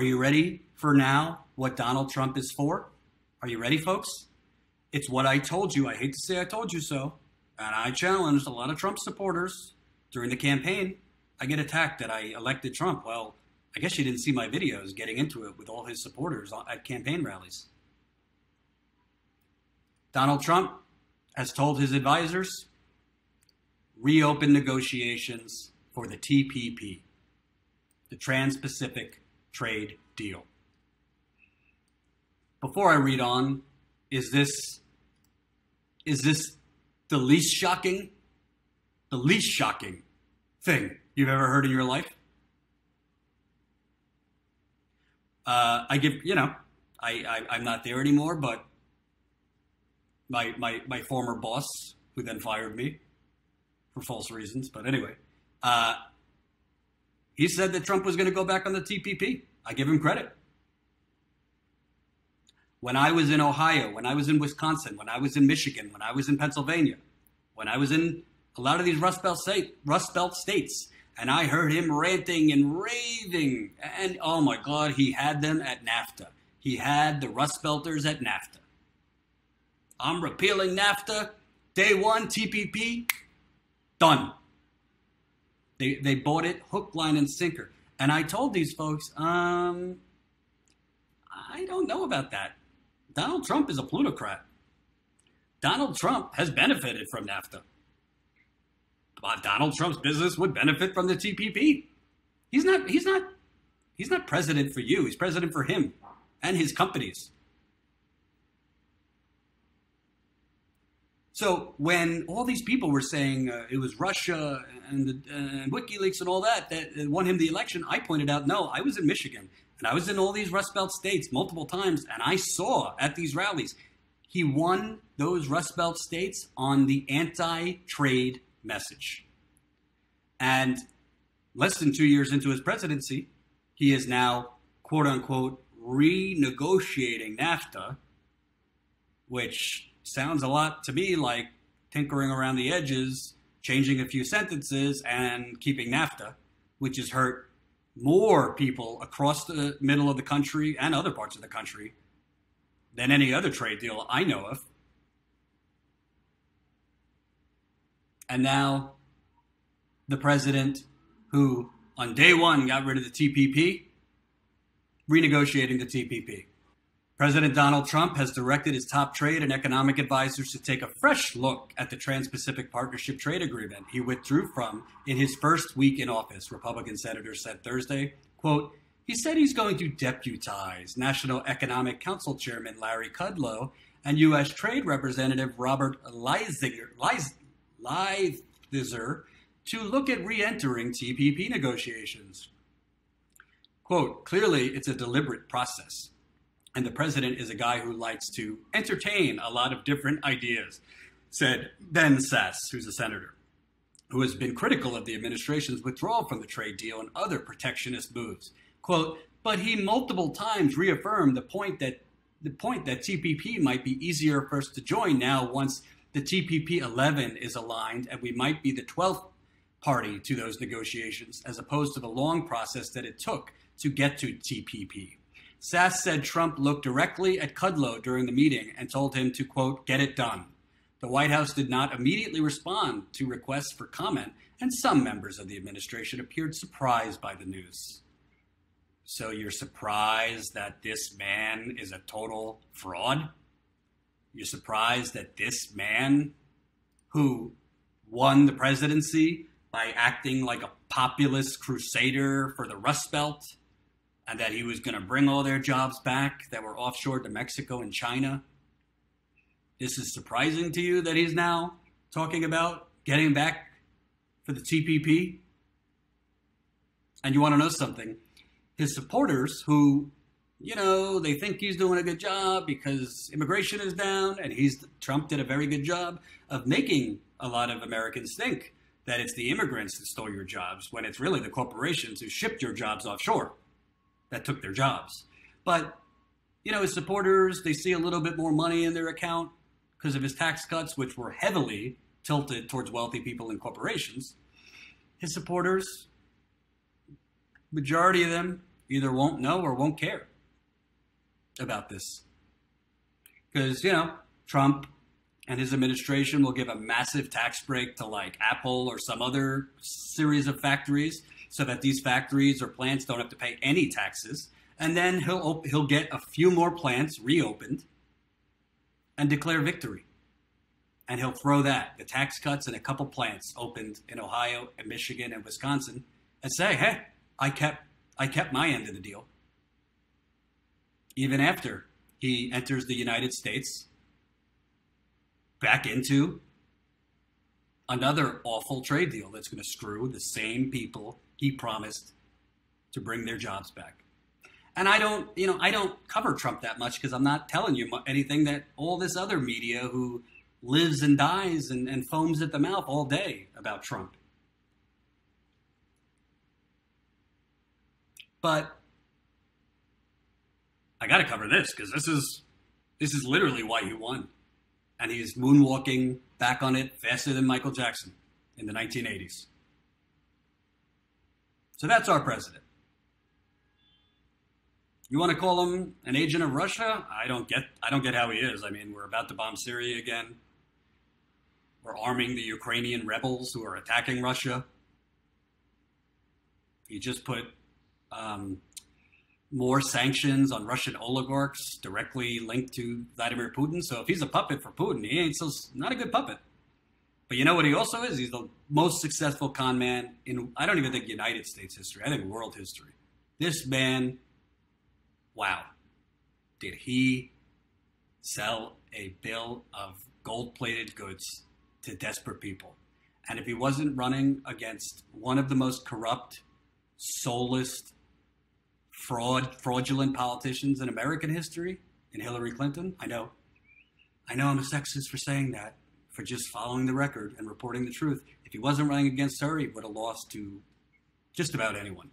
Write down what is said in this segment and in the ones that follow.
Are you ready for now what Donald Trump is for? Are you ready, folks? It's what I told you. I hate to say I told you so. And I challenged a lot of Trump supporters during the campaign. I get attacked that I elected Trump. Well, I guess you didn't see my videos getting into it with all his supporters at campaign rallies. Donald Trump has told his advisors, reopen negotiations for the TPP, the Trans-Pacific Trade Deal. Before I read on, is this the least shocking thing you've ever heard in your life? I'm not there anymore, but my former boss, who then fired me for false reasons, but anyway, he said that Trump was going to go back on the TPP. I give him credit. When I was in Ohio, when I was in Wisconsin, when I was in Michigan, when I was in Pennsylvania, when I was in a lot of these Rust Belt states, and I heard him ranting and raving, and oh my God, he had them at NAFTA. He had the Rust Belters at NAFTA. I'm repealing NAFTA. Day one, TPP, done. They bought it hook, line, and sinker. And I told these folks, I don't know about that. Donald Trump is a plutocrat. Donald Trump has benefited from NAFTA. But Donald Trump's business would benefit from the TPP. He's not president for you. He's president for him and his companies. So when all these people were saying it was Russia and WikiLeaks and all that won him the election, I pointed out, no, I was in Michigan and I was in all these Rust Belt states multiple times, and I saw at these rallies, he won those Rust Belt states on the anti-trade message. And less than 2 years into his presidency, he is now, quote unquote, renegotiating NAFTA, which sounds a lot to me like tinkering around the edges, changing a few sentences, and keeping NAFTA, which has hurt more people across the middle of the country and other parts of the country than any other trade deal I know of. And now the president who on day one got rid of the TPP, renegotiating the TPP. President Donald Trump has directed his top trade and economic advisors to take a fresh look at the Trans-Pacific Partnership Trade Agreement he withdrew from in his first week in office, Republican senators said Thursday. Quote, he said he's going to deputize National Economic Council Chairman Larry Kudlow and U.S. Trade Representative Robert Lighthizer to look at re-entering TPP negotiations. Quote, clearly it's a deliberate process. And the president is a guy who likes to entertain a lot of different ideas, said Ben Sass, who's a senator, who has been critical of the administration's withdrawal from the trade deal and other protectionist moves. Quote, but he multiple times reaffirmed the point that TPP might be easier for us to join now once the TPP 11 is aligned, and we might be the 12th party to those negotiations, as opposed to the long process that it took to get to TPP. Sass said Trump looked directly at Kudlow during the meeting and told him to, quote, get it done. The White House did not immediately respond to requests for comment, and some members of the administration appeared surprised by the news. So you're surprised that this man is a total fraud? You're surprised that this man who won the presidency by acting like a populist crusader for the Rust Belt, and that he was going to bring all their jobs back that were offshore to Mexico and China. This is surprising to you that he's now talking about getting back for the TPP? And you want to know something? His supporters who, they think he's doing a good job because immigration is down, and Trump did a very good job of making a lot of Americans think that it's the immigrants that stole your jobs when it's really the corporations who shipped your jobs offshore that took their jobs. But, his supporters, they see a little bit more money in their account because of his tax cuts, which were heavily tilted towards wealthy people and corporations. His supporters, majority of them, either won't know or won't care about this. Because, you know, Trump and his administration will give a massive tax break to like Apple or some other series of factories so that these factories or plants don't have to pay any taxes. And then he'll get a few more plants reopened and declare victory. And he'll throw that, the tax cuts and a couple plants opened in Ohio and Michigan and Wisconsin, and say, hey, I kept my end of the deal. Even after he enters the United States back into another awful trade deal that's going to screw the same people he promised to bring their jobs back. And I don't cover Trump that much because I'm not telling you anything that all this other media who lives and dies and foams at the mouth all day about Trump. But I got to cover this because this is literally why he won. And he's moonwalking back on it faster than Michael Jackson in the 1980s. So that's our president. You want to call him an agent of Russia? I don't get how he is. I mean, we're about to bomb Syria again. We're arming the Ukrainian rebels who are attacking Russia. He just put more sanctions on Russian oligarchs directly linked to Vladimir Putin. So if he's a puppet for Putin, he ain't not a good puppet. But you know what he also is? He's the most successful con man in, I don't even think United States history. I think world history. This man, wow. Did he sell a bill of gold-plated goods to desperate people? And if he wasn't running against one of the most corrupt, soulless, fraudulent politicians in American history, in Hillary Clinton, I know I'm a sexist for saying that, for just following the record and reporting the truth. If he wasn't running against her, he would have lost to just about anyone.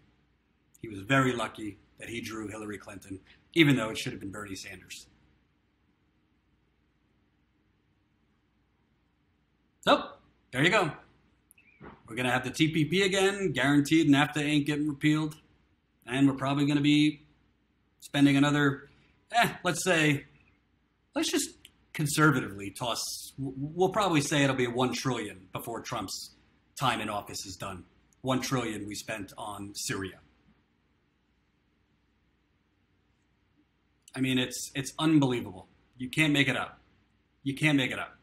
He was very lucky that he drew Hillary Clinton, even though it should have been Bernie Sanders. So, there you go. We're going to have the TPP again, guaranteed NAFTA ain't getting repealed. And we're probably going to be spending another, let's just conservatively we'll probably say it'll be $1 trillion before Trump's time in office is done. $1 trillion we spent on Syria. I mean, it's unbelievable. You can't make it up. You can't make it up.